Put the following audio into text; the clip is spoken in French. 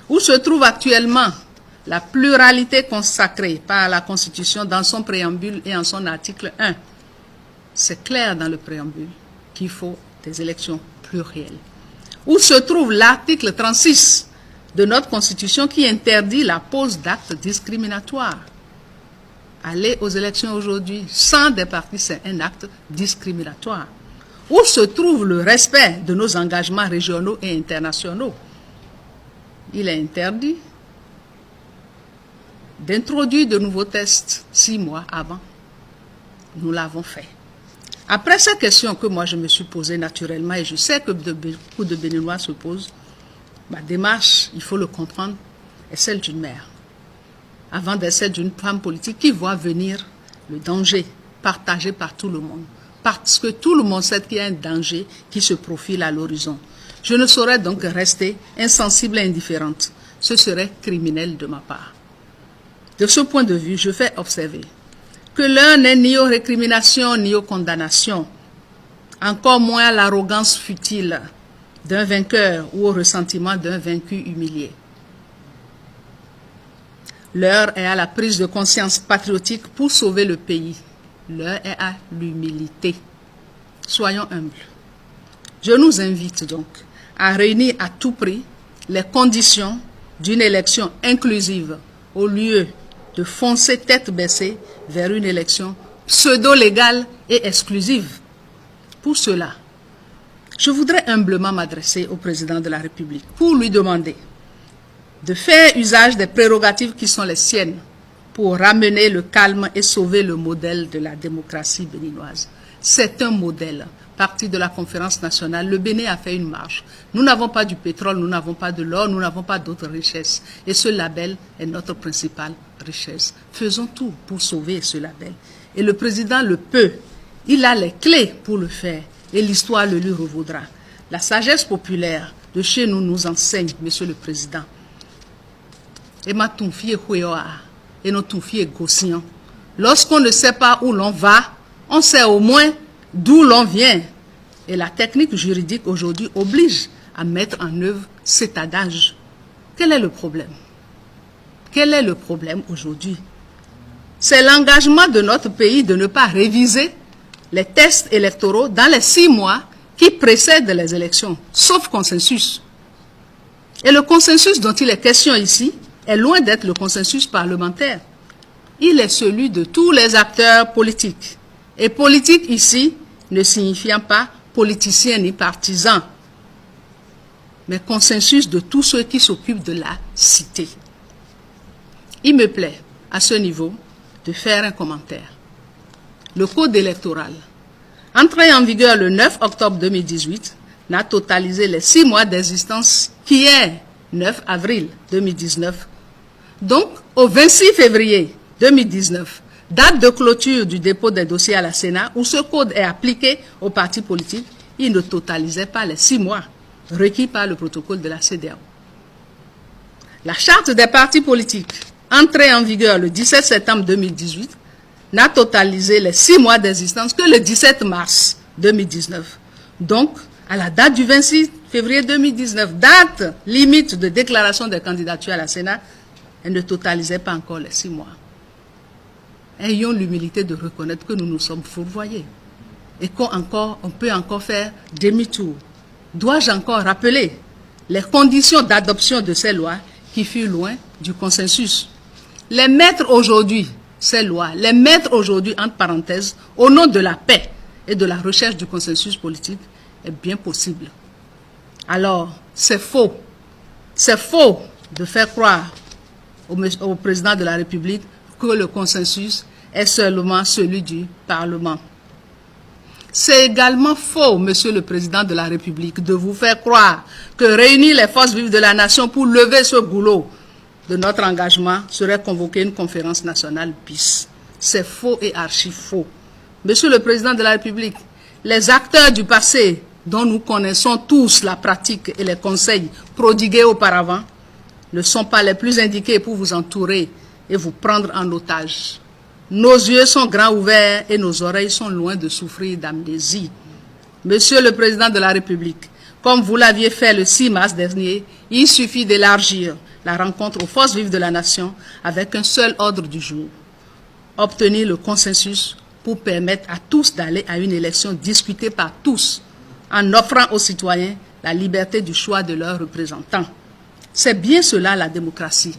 où se trouve actuellement la pluralité consacrée par la Constitution dans son préambule et en son article 1. C'est clair dans le préambule qu'il faut des élections plurielles. Où se trouve l'article 36 de notre Constitution qui interdit la pose d'actes discriminatoires. Aller aux élections aujourd'hui sans des partis, c'est un acte discriminatoire. Où se trouve le respect de nos engagements régionaux et internationaux? Il est interdit d'introduire de nouveaux tests 6 mois avant. Nous l'avons fait. Après ces questions que moi je me suis posée naturellement, et je sais que beaucoup de Béninois se posent, ma démarche, il faut le comprendre, est celle d'une mère. Avant d'être celle d'une femme politique qui voit venir le danger partagé par tout le monde. Parce que tout le monde sait qu'il y a un danger qui se profile à l'horizon. Je ne saurais donc rester insensible et indifférente. Ce serait criminel de ma part. De ce point de vue, je fais observer que l'un n'est ni aux récriminations ni aux condamnations, encore moins à l'arrogance futile d'un vainqueur ou au ressentiment d'un vaincu humilié. L'heure est à la prise de conscience patriotique pour sauver le pays. L'heure est à l'humilité. Soyons humbles. Je nous invite donc à réunir à tout prix les conditions d'une élection inclusive au lieu de foncer tête baissée vers une élection pseudo-légale et exclusive. Pour cela, je voudrais humblement m'adresser au président de la République pour lui demander de faire usage des prérogatives qui sont les siennes pour ramener le calme et sauver le modèle de la démocratie béninoise. C'est un modèle. Parti de la conférence nationale, le Bénin a fait une marche. Nous n'avons pas du pétrole, nous n'avons pas de l'or, nous n'avons pas d'autres richesses. Et ce label est notre principale richesse. Faisons tout pour sauver ce label. Et le président le peut. Il a les clés pour le faire. Et l'histoire le lui revaudra. La sagesse populaire de chez nous nous enseigne, Monsieur le Président. Et ma toufie et notre toufie gossian. Lorsqu'on ne sait pas où l'on va, on sait au moins d'où l'on vient. Et la technique juridique aujourd'hui oblige à mettre en œuvre cet adage. Quel est le problème? Quel est le problème aujourd'hui? C'est l'engagement de notre pays de ne pas réviser les tests électoraux dans les 6 mois qui précèdent les élections, sauf consensus. Et le consensus dont il est question ici est loin d'être le consensus parlementaire. Il est celui de tous les acteurs politiques. Et politique ici ne signifiant pas politicien ni partisan, mais consensus de tous ceux qui s'occupent de la cité. Il me plaît, à ce niveau, de faire un commentaire. Le code électoral, entré en vigueur le 9 octobre 2018, n'a totalisé les 6 mois d'existence qui est 9 avril 2019. Donc, au 26 février 2019, date de clôture du dépôt des dossiers à la Sénat, où ce code est appliqué aux partis politiques, il ne totalisait pas les 6 mois requis par le protocole de la CEDEAO. La charte des partis politiques, entrée en vigueur le 17 septembre 2018, n'a totalisé les 6 mois d'existence que le 17 mars 2019. Donc, à la date du 26 février 2019, date limite de déclaration des candidatures à la Sénat, elle ne totalisait pas encore les 6 mois. Ayons l'humilité de reconnaître que nous nous sommes fourvoyés et qu'on peut encore faire demi-tour. Dois-je encore rappeler les conditions d'adoption de ces lois qui furent loin du consensus? Les mettre aujourd'hui, ces lois, les mettre aujourd'hui, entre parenthèses, au nom de la paix et de la recherche du consensus politique, est bien possible. Alors, c'est faux. C'est faux de faire croire au président de la République que le consensus est seulement celui du Parlement. C'est également faux, Monsieur le Président de la République, de vous faire croire que réunir les forces vives de la nation pour lever ce goulot de notre engagement serait convoquer une conférence nationale bis. C'est faux et archi faux. Monsieur le Président de la République, les acteurs du passé dont nous connaissons tous la pratique et les conseils prodigués auparavant ne sont pas les plus indiqués pour vous entourer et vous prendre en otage. Nos yeux sont grands ouverts et nos oreilles sont loin de souffrir d'amnésie. Monsieur le Président de la République, Comme vous l'aviez fait le 6 mars dernier, il suffit d'élargir la rencontre aux forces vives de la nation avec un seul ordre du jour. Obtenir le consensus pour permettre à tous d'aller à une élection discutée par tous, en offrant aux citoyens la liberté du choix de leurs représentants. C'est bien cela la démocratie.